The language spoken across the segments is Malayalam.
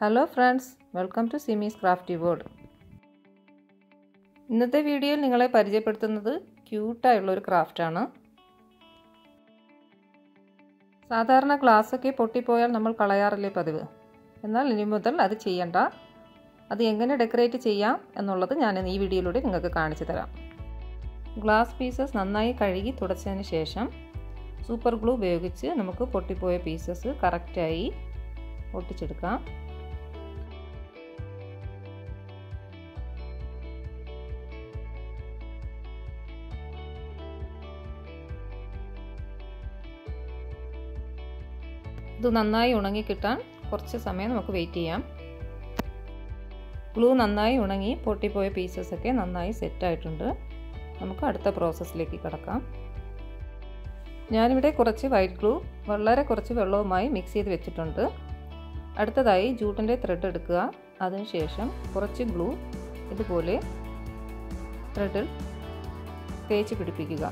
Hello friends, welcome to Simi's crafty world. ഇന്നത്തെ വീഡിയോയിൽ നിങ്ങളെ പരിചയപ്പെടുത്തുന്നത് ക്യൂട്ടായുള്ളൊരു ക്രാഫ്റ്റാണ്. സാധാരണ ഗ്ലാസ്സൊക്കെ പൊട്ടിപ്പോയാൽ നമ്മൾ കളയാറില്ലേ പതിവ്. എന്നാൽ ഇനി മുതൽ അത് ചെയ്യണ്ട. അത് എങ്ങനെ ഡെക്കറേറ്റ് ചെയ്യാം എന്നുള്ളത് ഞാൻ ഈ വീഡിയോയിലൂടെ നിങ്ങൾക്ക് കാണിച്ചു തരാം. ഗ്ലാസ് പീസസ് നന്നായി കഴുകി തുടച്ചതിന് ശേഷം സൂപ്പർ ഗ്ലൂ ഉപയോഗിച്ച് നമുക്ക് പൊട്ടിപ്പോയ പീസസ് കറക്റ്റായി ഒട്ടിച്ചെടുക്കാം. ഇത് നന്നായി ഉണങ്ങി കിട്ടാൻ കുറച്ച് സമയം നമുക്ക് വെയിറ്റ് ചെയ്യാം. ഗ്ലൂ നന്നായി ഉണങ്ങി പൊട്ടിപ്പോയ പീസസൊക്കെ നന്നായി സെറ്റായിട്ടുണ്ട്. നമുക്ക് അടുത്ത പ്രോസസ്സിലേക്ക് കടക്കാം. ഞാനിവിടെ കുറച്ച് വൈറ്റ് ഗ്ലൂ വളരെ കുറച്ച് വെള്ളവുമായി മിക്സ് ചെയ്ത് വെച്ചിട്ടുണ്ട്. അടുത്തതായി ജൂട്ടിൻ്റെ ത്രെഡ് എടുക്കുക. അതിനുശേഷം കുറച്ച് ഗ്ലൂ ഇതുപോലെ ത്രെഡിൽ തേച്ച് പിടിപ്പിക്കുക.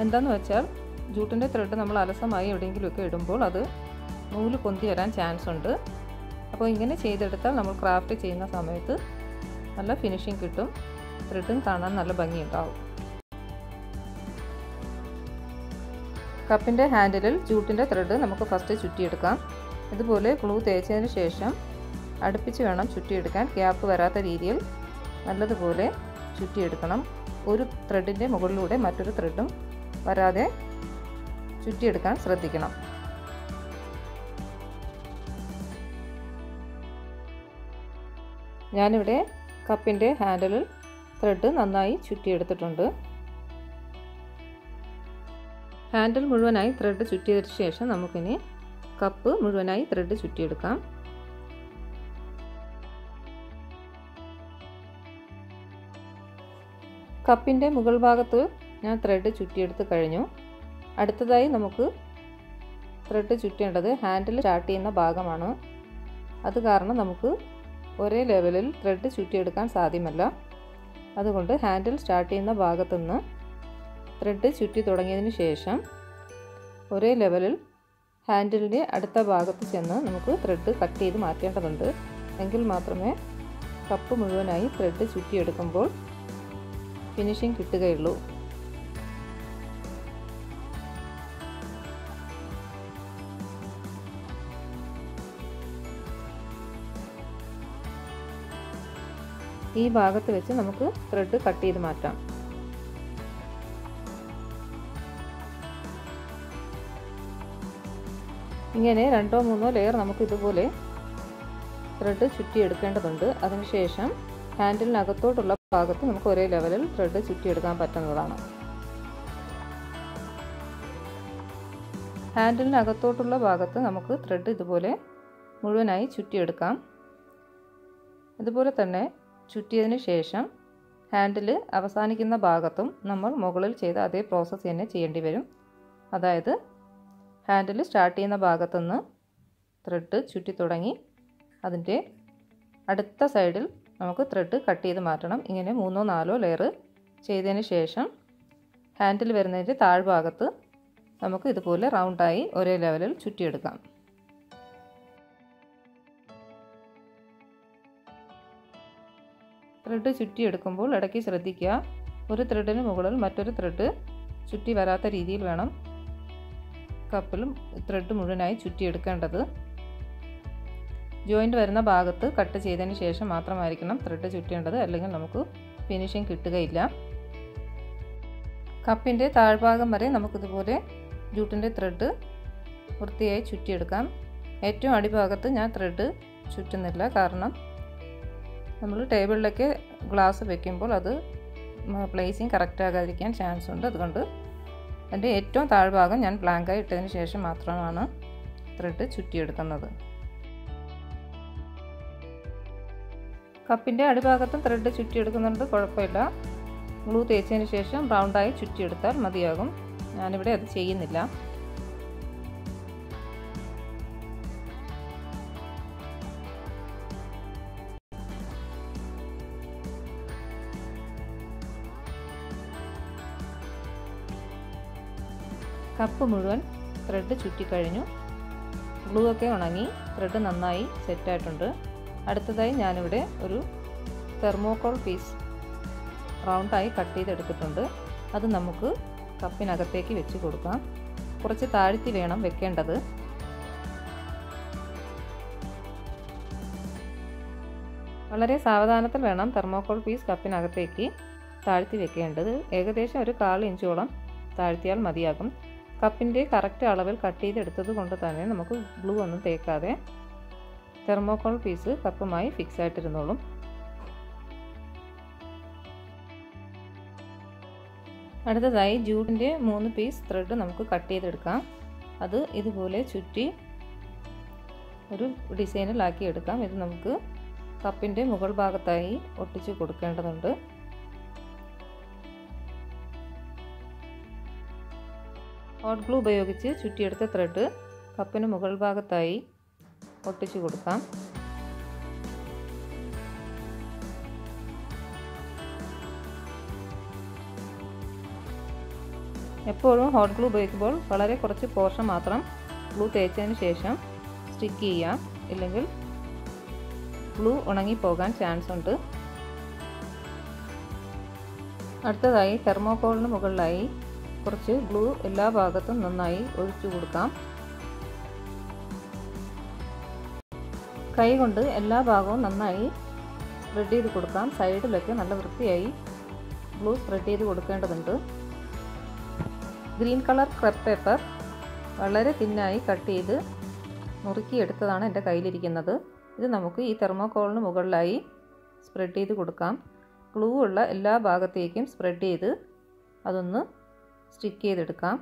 എന്താണെന്ന് വെച്ചാൽ ജൂട്ടിൻ്റെ ത്രെഡ് നമ്മൾ അലസമായി എവിടെയെങ്കിലുമൊക്കെ ഇടുമ്പോൾ അത് നൂല് പൊന്തി വരാൻ ചാൻസ് ഉണ്ട്. അപ്പോൾ ഇങ്ങനെ ചെയ്തെടുത്താൽ നമ്മൾ ക്രാഫ്റ്റ് ചെയ്യുന്ന സമയത്ത് നല്ല ഫിനിഷിങ് കിട്ടും. ത്രെഡും കാണാൻ നല്ല ഭംഗിയുണ്ടാവും. കപ്പിൻ്റെ ഹാൻഡിലിൽ ജൂട്ടിൻ്റെ ത്രെഡ് നമുക്ക് ഫസ്റ്റ് ചുറ്റിയെടുക്കാം. ഇതുപോലെ ഗ്ലൂ തേച്ചതിന് ശേഷം അടുപ്പിച്ച് വേണം ചുറ്റിയെടുക്കാൻ. ഗ്യാപ്പ് വരാത്ത രീതിയിൽ നല്ലതുപോലെ ചുറ്റിയെടുക്കണം. ഒരു ത്രെഡിൻ്റെ മുകളിലൂടെ മറ്റൊരു ത്രെഡും വരാതെ ചുറ്റിയെടുക്കാൻ ശ്രദ്ധിക്കണം. ഞാനിവിടെ കപ്പിൻ്റെ ഹാൻഡിലിൽ ത്രെഡ് നന്നായി ചുറ്റിയെടുത്തിട്ടുണ്ട്. ഹാൻഡിൽ മുഴുവനായി ത്രെഡ് ചുറ്റിയതിന് ശേഷം നമുക്കിനി കപ്പ് മുഴുവനായി ത്രെഡ് ചുറ്റിയെടുക്കാം. കപ്പിൻ്റെ മുകൾ ഭാഗത്ത് ഞാൻ ത്രെഡ് ചുറ്റിയെടുത്ത് കഴിഞ്ഞു. അടുത്തതായി നമുക്ക് ത്രെഡ് ചുറ്റേണ്ടത് ഹാൻഡിൽ സ്റ്റാർട്ട് ചെയ്യുന്ന ഭാഗമാണ്. അത് കാരണം നമുക്ക് ഒരേ ലെവലിൽ ത്രെഡ് ചുറ്റിയെടുക്കാൻ സാധ്യമല്ല. അതുകൊണ്ട് ഹാൻഡിൽ സ്റ്റാർട്ട് ചെയ്യുന്ന ഭാഗത്തുനിന്ന് ത്രെഡ് ചുറ്റി തുടങ്ങിയതിന് ശേഷം ഒരേ ലെവലിൽ ഹാൻഡിലിൻ്റെ അടുത്ത ഭാഗത്ത് ചെന്ന് നമുക്ക് ത്രെഡ് കട്ട് ചെയ്ത് മാറ്റേണ്ടതുണ്ട്. എങ്കിൽ മാത്രമേ കപ്പ് മുഴുവനായി ത്രെഡ് ചുറ്റിയെടുക്കുമ്പോൾ ഫിനിഷിംഗ് കിട്ടുകയുള്ളൂ. ഈ ഭാഗത്ത് വെച്ച് നമുക്ക് ത്രെഡ് കട്ട് ചെയ്ത് മാറ്റാം. ഇങ്ങനെ 2-3 ലെയർ നമുക്ക് ഇതുപോലെ ത്രെഡ് ചുറ്റിയെടുക്കേണ്ടതുണ്ട്. അതിനുശേഷം ഹാൻഡിലിനകത്തോട്ടുള്ള ഭാഗത്ത് നമുക്ക് ഒരേ ലെവലിൽ ത്രെഡ് ചുറ്റിയെടുക്കാൻ പറ്റുന്നതാണ്. ഹാൻഡിലിനകത്തോട്ടുള്ള ഭാഗത്ത് നമുക്ക് ത്രെഡ് ഇതുപോലെ മുഴുവനായി ചുറ്റിയെടുക്കാം. ഇതുപോലെ തന്നെ ചുറ്റിയതിന് ശേഷം ഹാൻഡിൽ അവസാനിക്കുന്ന ഭാഗത്തും നമ്മൾ മുകളിൽ ചെയ്ത അതേ പ്രോസസ്സ് തന്നെ ചെയ്യേണ്ടി വരും. അതായത് ഹാൻഡിൽ സ്റ്റാർട്ട് ചെയ്യുന്ന ഭാഗത്തുനിന്ന് ത്രെഡ് ചുറ്റി തുടങ്ങി അതിൻ്റെ അടുത്ത സൈഡിൽ നമുക്ക് ത്രെഡ് കട്ട് ചെയ്ത് മാറ്റണം. ഇങ്ങനെ 3-4 ലെയർ ചെയ്തതിന് ശേഷം ഹാൻഡിൽ വരുന്നതിൻ്റെ താഴ്ഭാഗത്ത് നമുക്ക് ഇതുപോലെ റൗണ്ടായി ഒരേ ലെവലിൽ ചുറ്റിയെടുക്കാം. ത്രെഡ് ചുറ്റിയെടുക്കുമ്പോൾ ഇടയ്ക്ക് ശ്രദ്ധിക്കുക, ഒരു ത്രെഡിന് മുകളിൽ മറ്റൊരു ത്രെഡ് ചുറ്റി വരാത്ത രീതിയിൽ വേണം കപ്പിലും ത്രെഡ് മുഴുവനായി ചുറ്റിയെടുക്കേണ്ടത്. ജോയിൻ്റ് വരുന്ന ഭാഗത്ത് കട്ട് ചെയ്തതിന് ശേഷം മാത്രമായിരിക്കണം ത്രെഡ് ചുറ്റേണ്ടത്. അല്ലെങ്കിൽ നമുക്ക് ഫിനിഷിംഗ് കിട്ടുകയില്ല. കപ്പിൻ്റെ താഴ്ഭാഗം വരെ നമുക്കിതുപോലെ ജൂട്ടിൻ്റെ ത്രെഡ് വൃത്തിയായി ചുറ്റിയെടുക്കാം. ഏറ്റവും അടിഭാഗത്ത് ഞാൻ ത്രെഡ് ചുറ്റുന്നില്ല. കാരണം നമ്മൾ ടേബിളിലൊക്കെ ഗ്ലാസ് വെക്കുമ്പോൾ അത് പ്ലേസിങ് കറക്റ്റ് ആകാതിരിക്കാൻ ചാൻസ് ഉണ്ട്. അതുകൊണ്ട് അതിൻ്റെ ഏറ്റവും താഴ്ഭാഗം ഞാൻ ബ്ലാങ്കായി ഇട്ടതിന് ശേഷം മാത്രമാണ് ത്രെഡ് ചുറ്റിയെടുക്കുന്നത്. കപ്പിൻ്റെ അടിഭാഗത്തും ത്രെഡ് ചുറ്റിയെടുക്കുന്നുണ്ട്, കുഴപ്പമില്ല. ഗ്ലൂ തേച്ചതിന് ശേഷം റൗണ്ടായി ചുറ്റിയെടുത്താൽ മതിയാകും. ഞാനിവിടെ അത് ചെയ്യുന്നില്ല. കപ്പ് മുഴുവൻ ത്രെഡ് ചുറ്റിക്കഴിഞ്ഞു. ഗ്ലൂ ഒക്കെ ഉണങ്ങി ത്രെഡ് നന്നായി സെറ്റായിട്ടുണ്ട്. അടുത്തതായി ഞാനിവിടെ ഒരു തെർമോക്കോൾ പീസ് റൗണ്ടായി കട്ട് ചെയ്തെടുത്തിട്ടുണ്ട്. അത് നമുക്ക് കപ്പിനകത്തേക്ക് വെച്ച് കൊടുക്കാം. കുറച്ച് താഴ്ത്തി വേണം വെക്കേണ്ടത്. വളരെ സാവധാനത്തിൽ വേണം തെർമോക്കോൾ പീസ് കപ്പിനകത്തേക്ക് താഴ്ത്തി വെക്കേണ്ടത്. ഏകദേശം ഒരു 1/4 ഇഞ്ചോളം താഴ്ത്തിയാൽ മതിയാകും. കപ്പിൻ്റെ കറക്റ്റ് അളവിൽ കട്ട് ചെയ്തെടുത്തത് കൊണ്ട് തന്നെ നമുക്ക് ഗ്ലൂ ഒന്നും തേക്കാതെ തെർമോക്കോൾ പീസ് കപ്പുമായി ഫിക്സ് ആയിട്ടിരുന്നോളും. അടുത്തതായി ജൂട്ടിൻ്റെ 3 പീസ് ത്രെഡ് നമുക്ക് കട്ട് ചെയ്തെടുക്കാം. അത് ഇതുപോലെ ചുറ്റി ഒരു ഡിസൈനിലാക്കി എടുക്കാം. ഇത് നമുക്ക് കപ്പിൻ്റെ മുകൾ ഭാഗത്തായി ഒട്ടിച്ച് കൊടുക്കേണ്ടതുണ്ട്. ഹോട്ട് ഗ്ലൂ ഉപയോഗിച്ച് ചുറ്റിയെടുത്ത ത്രെഡ് കപ്പിന് മുകൾ ഭാഗത്തായി ഒട്ടിച്ചു കൊടുക്കാം. എപ്പോഴും ഹോട്ട് ഗ്ലൂ ഉപയോഗിക്കുമ്പോൾ വളരെ കുറച്ച് പോർഷൻ മാത്രം ഗ്ലൂ തേച്ചതിന് ശേഷം സ്റ്റിക്ക് ചെയ്യാം. ഇല്ലെങ്കിൽ ഗ്ലൂ ഉണങ്ങിപ്പോകാൻ ചാൻസ് ഉണ്ട്. അടുത്തതായി തെർമോക്കോളിന് മുകളിലായി കുറച്ച് ഗ്ലൂ എല്ലാ ഭാഗത്തും നന്നായി ഒഴിച്ചു കൊടുക്കാം. കൈ കൊണ്ട് എല്ലാ ഭാഗവും നന്നായി സ്പ്രെഡ് ചെയ്ത് കൊടുക്കാം. സൈഡിലൊക്കെ നല്ല വൃത്തിയായി ഗ്ലൂ സ്പ്രെഡ് ചെയ്ത് കൊടുക്കേണ്ടതുണ്ട്. ഗ്രീൻ കളർ ക്രെപ്പ് പേപ്പർ വളരെ തിന്നായി കട്ട് ചെയ്ത് നുറുക്കിയെടുത്തതാണ് എൻ്റെ കയ്യിലിരിക്കുന്നത്. ഇത് നമുക്ക് ഈ തെർമോക്കോളിന് മുകളിലായി സ്പ്രെഡ് ചെയ്ത് കൊടുക്കാം. ഗ്ലൂ ഉള്ള എല്ലാ ഭാഗത്തേക്കും സ്പ്രെഡ് ചെയ്ത് അതൊന്ന് സ്റ്റിക്ക് ചെയ്തെടുക്കാം.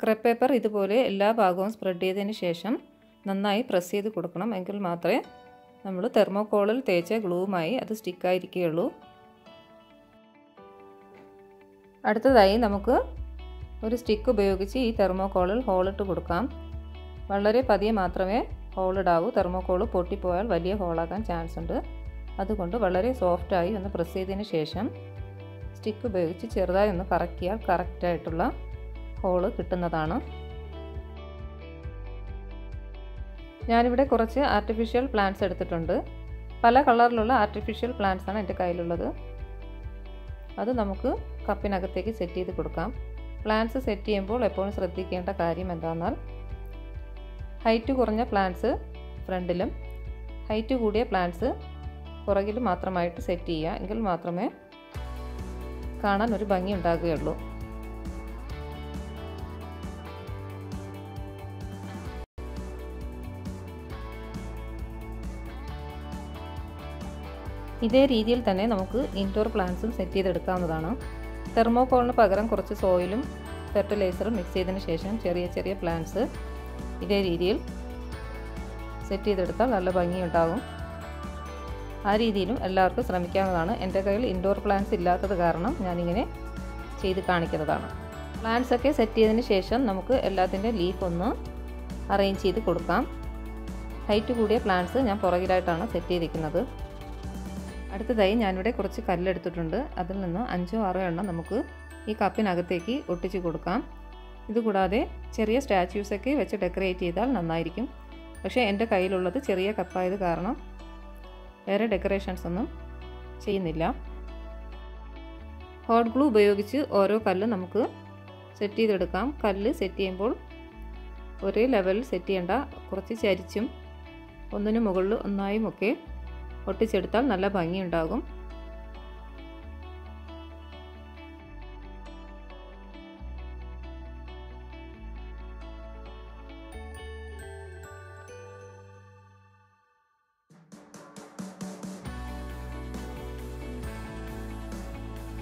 ക്രെപ്പ് പേപ്പർ ഇതുപോലെ എല്ലാ ഭാഗവും സ്പ്രെഡ് ചെയ്തതിന് ശേഷം നന്നായി പ്രസ് ചെയ്ത് കൊടുക്കണം. എങ്കിൽ മാത്രമേ നമ്മൾ തെർമോക്കോളിൽ തേച്ച ഗ്ലൂവുമായി അത് സ്റ്റിക്കായിരിക്കുകയുള്ളൂ. അടുത്തതായി നമുക്ക് ഒരു സ്റ്റിക്ക് ഉപയോഗിച്ച് ഈ തെർമോക്കോളിൽ ഹോളിട്ട് കൊടുക്കാം. വളരെ പതിയെ മാത്രമേ ഹോളിടാവൂ. തെർമോക്കോൾ പൊട്ടിപ്പോയാൽ വലിയ ഹോളാകാൻ ചാൻസ് ഉണ്ട്. അതുകൊണ്ട് വളരെ സോഫ്റ്റായി ഒന്ന് പ്രസ് ചെയ്തതിന് ശേഷം സ്റ്റിക്ക് ഉപയോഗിച്ച് ചെറുതായി ഒന്ന് കറക്കിയാൽ കറക്റ്റായിട്ടുള്ള ഹോള് കിട്ടുന്നതാണ്. ഞാനിവിടെ കുറച്ച് ആർട്ടിഫിഷ്യൽ പ്ലാന്റ്സ് എടുത്തിട്ടുണ്ട്. പല കളറിലുള്ള ആർട്ടിഫിഷ്യൽ പ്ലാന്റ്സ് ആണ് എൻ്റെ കയ്യിലുള്ളത്. അത് നമുക്ക് കപ്പിനകത്തേക്ക് സെറ്റ് ചെയ്ത് കൊടുക്കാം. പ്ലാന്റ്സ് സെറ്റ് ചെയ്യുമ്പോൾ എപ്പോഴും ശ്രദ്ധിക്കേണ്ട കാര്യം എന്താണെന്നാൽ ഹൈറ്റ് കുറഞ്ഞ പ്ലാന്റ്സ് ഫ്രണ്ടിലും ഹൈറ്റ് കൂടിയ പ്ലാന്റ്സ് പുറകിലും മാത്രമായിട്ട് സെറ്റ് ചെയ്യുക. എങ്കിൽ മാത്രമേ കാണാൻ ഒരു ഭംഗി ഉണ്ടാകുകയുള്ളൂ. ഇതേ രീതിയിൽ തന്നെ നമുക്ക് ഇൻഡോർ പ്ലാന്റ്സും സെറ്റ് ചെയ്തെടുക്കാവുന്നതാണ്. തെർമോക്കോളിന് പകരം കുറച്ച് സോയിലും ഫെർട്ടിലൈസറും മിക്സ് ചെയ്തതിന് ശേഷം ചെറിയ ചെറിയ പ്ലാന്റ്സ് ഇതേ രീതിയിൽ സെറ്റ് ചെയ്തെടുത്താൽ നല്ല ഭംഗിയുണ്ടാകും. ആ രീതിയിലും എല്ലാവർക്കും ശ്രമിക്കാവുന്നതാണ്. എൻ്റെ കയ്യിൽ ഇൻഡോർ പ്ലാന്റ്സ് ഇല്ലാത്തത് കാരണം ഞാനിങ്ങനെ ചെയ്ത് കാണിക്കുന്നതാണ്. പ്ലാന്റ്സ് ഒക്കെ സെറ്റ് ചെയ്തതിന് ശേഷം നമുക്ക് എല്ലാത്തിൻ്റെ ലീഫ് ഒന്ന് അറേഞ്ച് ചെയ്ത് കൊടുക്കാം. ഹൈറ്റ് കൂടിയ പ്ലാന്റ്സ് ഞാൻ പുറകിലായിട്ടാണ് സെറ്റ് ചെയ്തിരിക്കുന്നത്. അടുത്തതായി ഞാനിവിടെ കുറച്ച് കല്ലെടുത്തിട്ടുണ്ട്. അതിൽ നിന്ന് 5-6 എണ്ണം നമുക്ക് ഈ കപ്പിനകത്തേക്ക് ഒട്ടിച്ച് കൊടുക്കാം. ഇതുകൂടാതെ ചെറിയ സ്റ്റാച്യൂസൊക്കെ വെച്ച് ഡെക്കറേറ്റ് ചെയ്താൽ നന്നായിരിക്കും. പക്ഷേ എൻ്റെ കയ്യിലുള്ളത് ചെറിയ കപ്പായത് കാരണം വേറെ ഡെക്കറേഷൻസ് ഒന്നും ചെയ്യുന്നില്ല. ഹോട്ട് ഗ്ലൂ ഉപയോഗിച്ച് ഓരോ കല്ല് നമുക്ക് സെറ്റ് ചെയ്തെടുക്കാം. കല്ല് സെറ്റ് ചെയ്യുമ്പോൾ ഒരേ ലെവലിൽ സെറ്റ് ചെയ്യേണ്ട, കുറച്ച് ചരിച്ചും ഒന്നിനു മുകളിൽ ഒന്നായും ഒക്കെ ഒട്ടിച്ചെടുത്താൽ നല്ല ഭംഗിയുണ്ടാകും.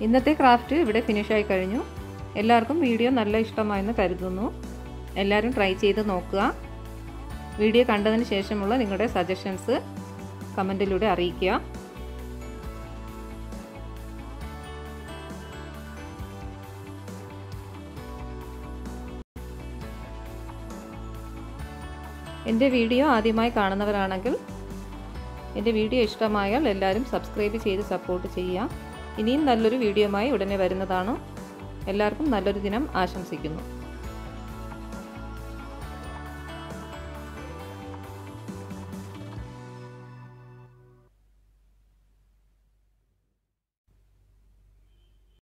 ഇന്നത്തെ ക്രാഫ്റ്റ് ഇവിടെ ഫിനിഷായി കഴിഞ്ഞു. എല്ലാവർക്കും വീഡിയോ നല്ല ഇഷ്ടമായെന്ന് കരുതുന്നു. എല്ലാവരും ട്രൈ ചെയ്ത് നോക്കുക. വീഡിയോ കണ്ടതിന് ശേഷമുള്ള നിങ്ങളുടെ സജഷൻസ് കമൻറ്റിലൂടെ അറിയിക്കുക. എൻ്റെ വീഡിയോ ആദ്യമായി കാണുന്നവരാണെങ്കിൽ എൻ്റെ വീഡിയോ ഇഷ്ടമായാൽ എല്ലാവരും സബ്സ്ക്രൈബ് ചെയ്ത് സപ്പോർട്ട് ചെയ്യുക. ഇനിയും നല്ലൊരു വീഡിയോയുമായി ഉടനെ വരുന്നതാണ്. എല്ലാവർക്കും നല്ലൊരു ദിനം ആശംസിക്കുന്നു.